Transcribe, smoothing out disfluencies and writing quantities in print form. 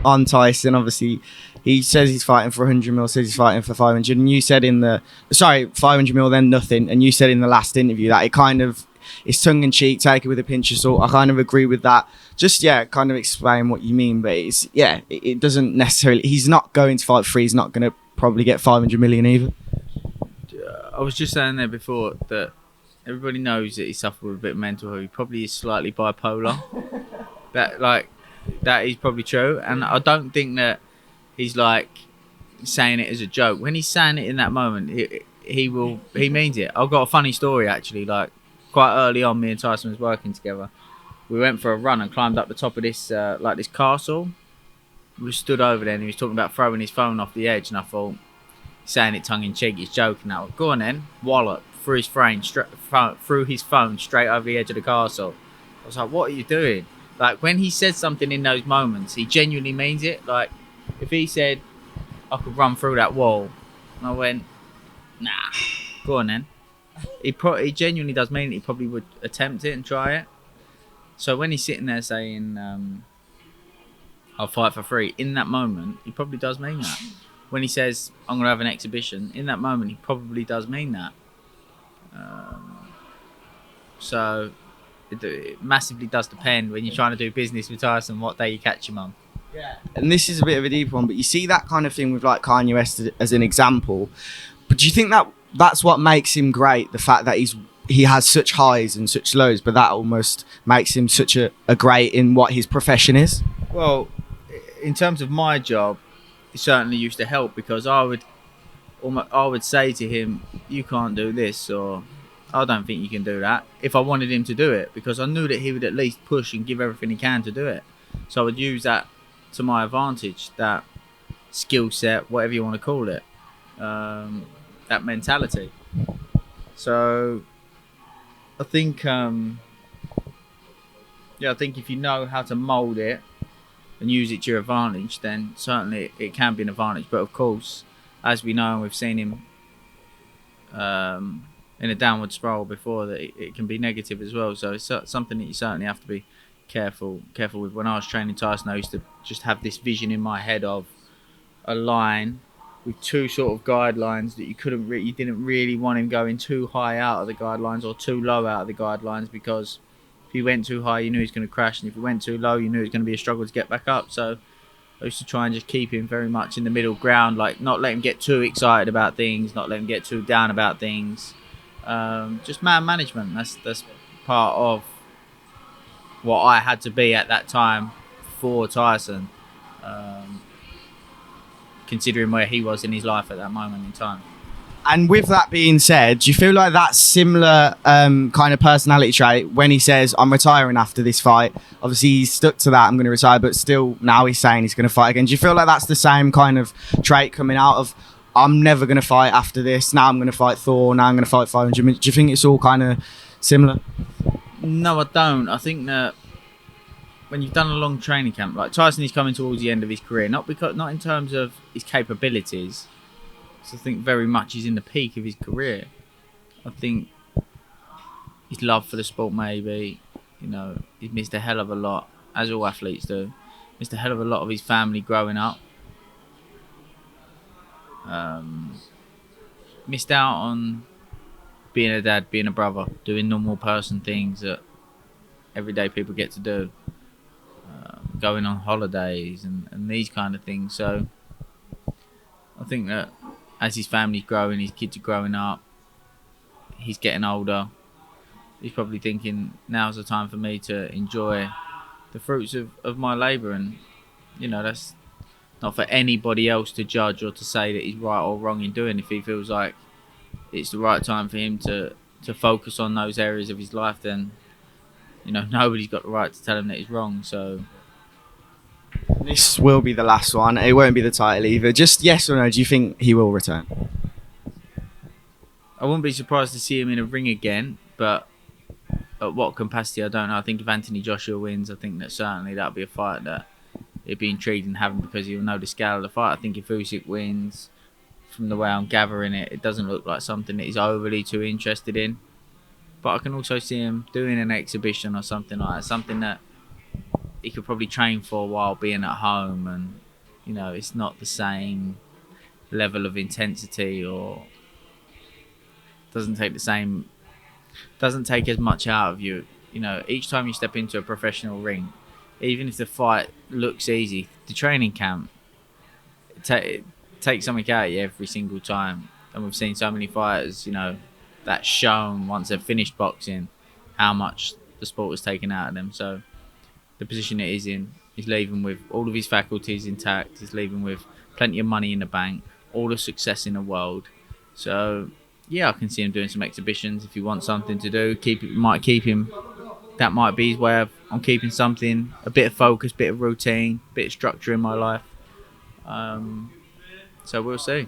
on Tyson. Obviously, he says he's fighting for 100 mil, says he's fighting for 500. And you said 500 mil, then nothing. And you said in the last interview that it kind of is tongue in cheek, take it with a pinch of salt. I kind of agree with that. Just, kind of explain what you mean. But it doesn't necessarily, he's not going to fight free. He's not going to probably get 500 million either. I was just saying there before that everybody knows that he suffered with a bit of mental health. He probably is slightly bipolar. That is probably true. And I don't think that he's like saying it as a joke. When he's saying it in that moment, he means it. I've got a funny story actually. Like quite early on, me and Tyson was working together. We went for a run and climbed up the top of this this castle. We stood over there and he was talking about throwing his phone off the edge, and I thought, saying it tongue in cheek, he's joking now. Go on then, wallop through his phone straight over the edge of the castle. I was like, what are you doing? Like when he says something in those moments, he genuinely means it. Like if he said, I could run through that wall, and I went, nah, go on then. He genuinely does mean it. He probably would attempt it and try it. So when he's sitting there saying, I'll fight for free, in that moment, he probably does mean that. When he says, I'm going to have an exhibition, in that moment, he probably does mean that. So it massively does depend when you're trying to do business with Tyson what day you catch him on. Yeah. And this is a bit of a deep one, but you see that kind of thing with like Kanye West as an example. But do you think that that's what makes him great? The fact that he has such highs and such lows, but that almost makes him such a great in what his profession is? Well, in terms of my job, it certainly used to help because I would say to him, you can't do this, or I don't think you can do that, if I wanted him to do it, because I knew that he would at least push and give everything he can to do it. So I would use that to my advantage, that skill set, whatever you want to call it, that mentality. So I think I think if you know how to mould it and use it to your advantage, then certainly it can be an advantage. But of course, as we know, and we've seen him in a downward spiral before, that it can be negative as well. So it's something that you certainly have to be careful with. When I was training Tyson, I used to just have this vision in my head of a line with two sort of guidelines that you didn't really want him going too high out of the guidelines or too low out of the guidelines, because if he went too high, you knew he was going to crash, and if he went too low, you knew it was going to be a struggle to get back up. So I used to try and just keep him very much in the middle ground, like not let him get too excited about things, not let him get too down about things. Just man management. That's part of what I had to be at that time for Tyson, considering where he was in his life at that moment in time. And with that being said, do you feel like that's similar kind of personality trait when he says, I'm retiring after this fight? Obviously, he's stuck to that, I'm going to retire, but still now he's saying he's going to fight again. Do you feel like that's the same kind of trait coming out of, I'm never going to fight after this, now I'm going to fight Thor, now I'm going to fight 500? Do you think it's all kind of similar? No, I don't. I think that when you've done a long training camp, like Tyson is coming towards the end of his career, not in terms of his capabilities. So I think very much he's in the peak of his career. I think his love for the sport, maybe, he's missed a hell of a lot, as all athletes do. Missed a hell of a lot of his family growing up. Missed out on being a dad, being a brother, doing normal person things that everyday people get to do. Going on holidays and these kind of things. So I think that as his family's growing, his kids are growing up, he's getting older, he's probably thinking, now's the time for me to enjoy the fruits of my labour. And that's not for anybody else to judge or to say that he's right or wrong in doing. If he feels like it's the right time for him to focus on those areas of his life, then nobody's got the right to tell him that he's wrong. So this will be the last one. It won't be the title either. Just yes or no, do you think he will return? I wouldn't be surprised to see him in a ring again, but at what capacity, I don't know. I think if Anthony Joshua wins, I think that certainly that'll be a fight that it'd be intriguing having, because he'll know the scale of the fight. I think if Usyk wins, from the way I'm gathering it, it doesn't look like something that he's overly too interested in. But I can also see him doing an exhibition or something like that, something that he could probably train for a while being at home, and you know, it's not the same level of intensity, or doesn't take as much out of you. You know, each time you step into a professional ring, even if the fight looks easy, the training camp takes something out of you every single time. And we've seen so many fighters, you know, that's shown once they've finished boxing how much the sport has taken out of them. So the position it is in, he's leaving with all of his faculties intact. He's leaving with plenty of money in the bank, all the success in the world. So yeah, I can see him doing some exhibitions if he wants something to do. That might be his way of keeping something, a bit of focus, bit of routine, bit of structure in my life. So we'll see.